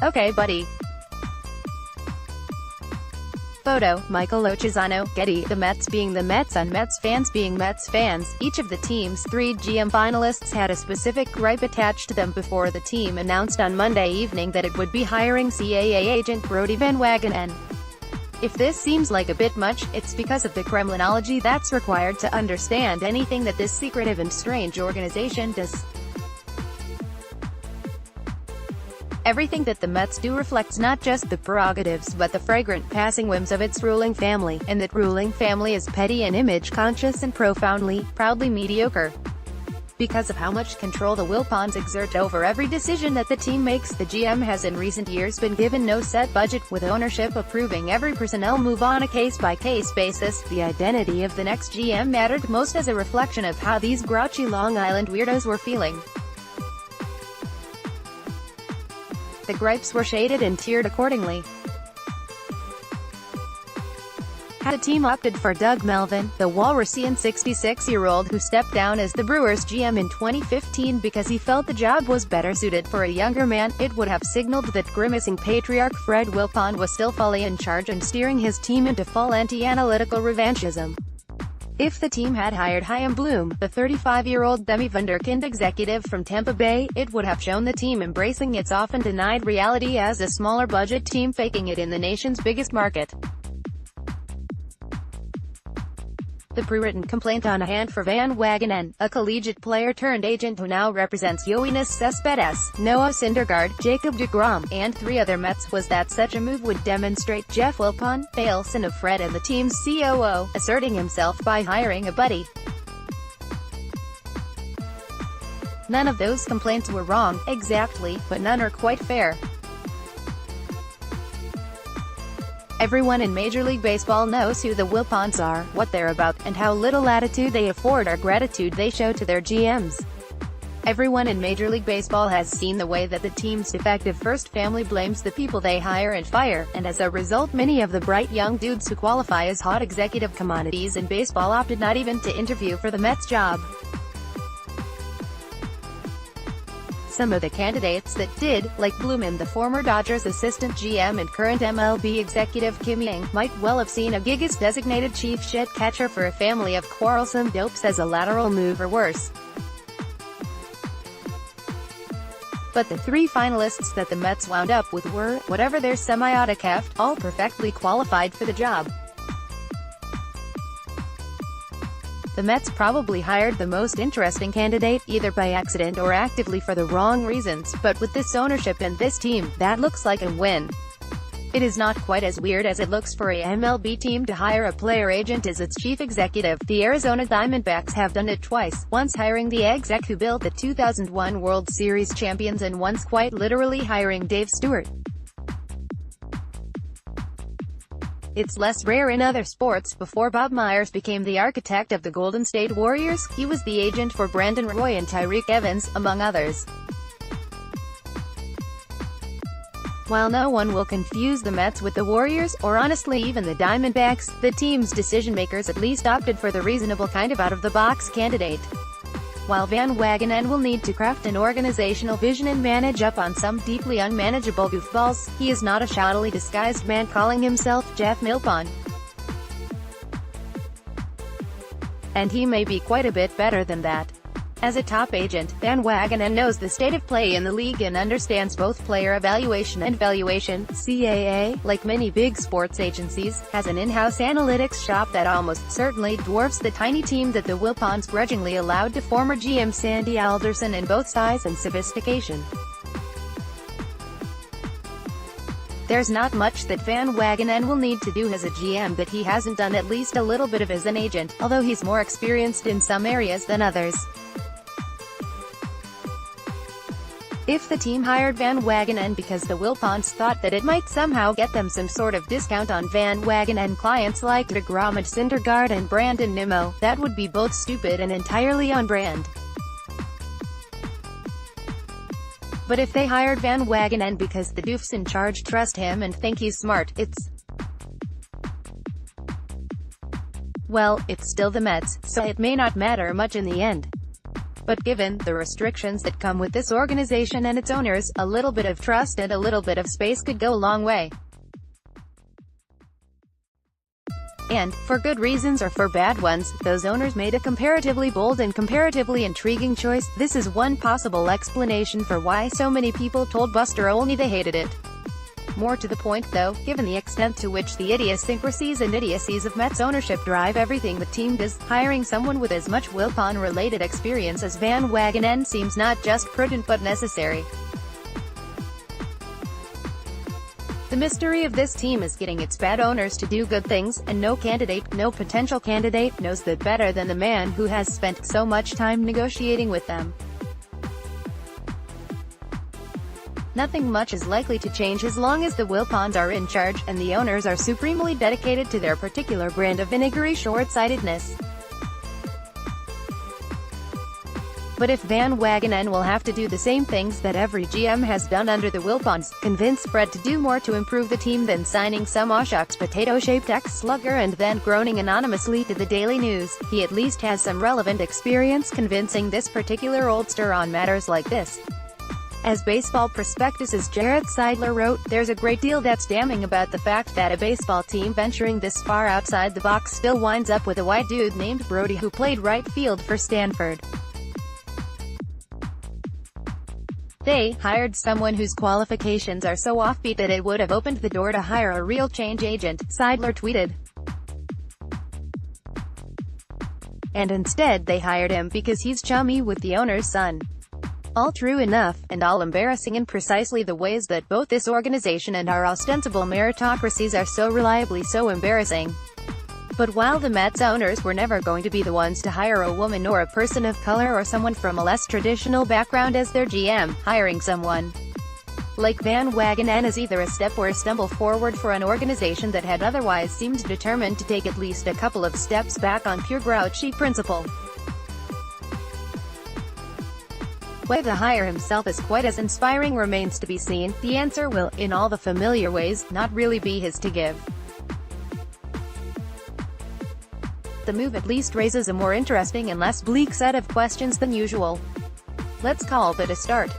Okay, buddy. Photo, Michael Loccisano, Getty. The Mets being the Mets and Mets fans being Mets fans, each of the team's 3 GM finalists had a specific gripe attached to them before the team announced on Monday evening that it would be hiring CAA agent Brodie Van Wagenen. If this seems like a bit much, it's because of the Kremlinology that's required to understand anything that this secretive and strange organization does. Everything that the Mets do reflects not just the prerogatives but the fragrant passing whims of its ruling family, and that ruling family is petty and image-conscious and proudly mediocre. Because of how much control the Wilpons exert over every decision that the team makes, the GM has in recent years been given no set budget, with ownership approving every personnel move on a case-by-case basis. The identity of the next GM mattered most as a reflection of how these grouchy Long Island weirdos were feeling. The gripes were shaded and tiered accordingly. Had the team opted for Doug Melvin, the Walrusian 66-year-old who stepped down as the Brewers GM in 2015 because he felt the job was better suited for a younger man, it would have signaled that grimacing patriarch Fred Wilpon was still fully in charge and steering his team into full anti-analytical revanchism. If the team had hired Chaim Bloom, the 35-year-old demi-wunderkind executive from Tampa Bay, it would have shown the team embracing its often denied reality as a smaller-budget team faking it in the nation's biggest market. The pre-written complaint on hand for Van Wagenen, a collegiate player-turned-agent who now represents Yoenis Cespedes, Noah Syndergaard, Jacob deGrom, and 3 other Mets, was that such a move would demonstrate Jeff Wilpon, pale son of Fred and the team's COO, asserting himself by hiring a buddy. None of those complaints were wrong, exactly, but none are quite fair. Everyone in Major League Baseball knows who the Wilpons are, what they're about, and how little latitude they afford or gratitude they show to their GMs. Everyone in Major League Baseball has seen the way that the team's defective first family blames the people they hire and fire, and as a result many of the bright young dudes who qualify as hot executive commodities in baseball opted not even to interview for the Mets job. Some of the candidates that did, like Bloom and the former Dodgers assistant GM and current MLB executive Kim Yang, might well have seen a gig as designated chief shit catcher for a family of quarrelsome dopes as a lateral move or worse. But the 3 finalists that the Mets wound up with were, whatever their semiotic heft, all perfectly qualified for the job. The Mets probably hired the most interesting candidate, either by accident or actively for the wrong reasons, but with this ownership and this team, that looks like a win. It is not quite as weird as it looks for a MLB team to hire a player agent as its chief executive. The Arizona Diamondbacks have done it twice, once hiring the exec who built the 2001 World Series champions and once quite literally hiring Dave Stewart. It's less rare in other sports. Before Bob Myers became the architect of the Golden State Warriors, he was the agent for Brandon Roy and Tyreek Evans, among others. While no one will confuse the Mets with the Warriors, or honestly even the Diamondbacks, the team's decision-makers at least opted for the reasonable kind of out-of-the-box candidate. While Van Wagenen will need to craft an organizational vision and manage up on some deeply unmanageable goofballs, he is not a shoddily disguised man calling himself Jeff Wilpon. And he may be quite a bit better than that. As a top agent, Van Wagenen knows the state of play in the league and understands both player evaluation and valuation. CAA, like many big sports agencies, has an in-house analytics shop that almost certainly dwarfs the tiny team that the Wilpons grudgingly allowed to former GM Sandy Alderson in both size and sophistication. There's not much that Van Wagenen will need to do as a GM that he hasn't done at least a little bit of as an agent, although he's more experienced in some areas than others. If the team hired Van Wagenen because the Wilpons thought that it might somehow get them some sort of discount on Van Wagenen clients like deGrom and Syndergaard and Brandon Nimmo, that would be both stupid and entirely on brand. But if they hired Van Wagenen because the doofs in charge trust him and think he's smart, well, it's still the Mets, so it may not matter much in the end. But given the restrictions that come with this organization and its owners, a little bit of trust and a little bit of space could go a long way. And, for good reasons or for bad ones, those owners made a comparatively bold and comparatively intriguing choice. This is one possible explanation for why so many people told Buster Olney they hated it. More to the point, though, given the extent to which the idiosyncrasies and idiocies of Mets ownership drive everything the team does, hiring someone with as much Wilpon-related experience as Van Wagenen seems not just prudent but necessary. The mystery of this team is getting its bad owners to do good things, and no potential candidate, knows that better than the man who has spent so much time negotiating with them. Nothing much is likely to change as long as the Wilpons are in charge, and the owners are supremely dedicated to their particular brand of vinegary short-sightedness. But if Van Wagenen will have to do the same things that every GM has done under the Wilpons, convince Fred to do more to improve the team than signing some Oshucks potato-shaped ex-slugger and then groaning anonymously to the Daily News, he at least has some relevant experience convincing this particular oldster on matters like this. As Baseball Prospectus's Jarrett Seidler wrote, there's a great deal that's damning about the fact that a baseball team venturing this far outside the box still winds up with a white dude named Brodie who played right field for Stanford. They hired someone whose qualifications are so offbeat that it would have opened the door to hire a real change agent, Seidler tweeted. And instead they hired him because he's chummy with the owner's son. All true enough, and all embarrassing in precisely the ways that both this organization and our ostensible meritocracies are so reliably so embarrassing. But while the Mets owners were never going to be the ones to hire a woman or a person of color or someone from a less traditional background as their GM, hiring someone like Van Wagenen is either a step or a stumble forward for an organization that had otherwise seemed determined to take at least a couple of steps back on pure grouchy principle. Whether the hire himself is quite as inspiring remains to be seen. The answer will, in all the familiar ways, not really be his to give. The move at least raises a more interesting and less bleak set of questions than usual. Let's call that a start.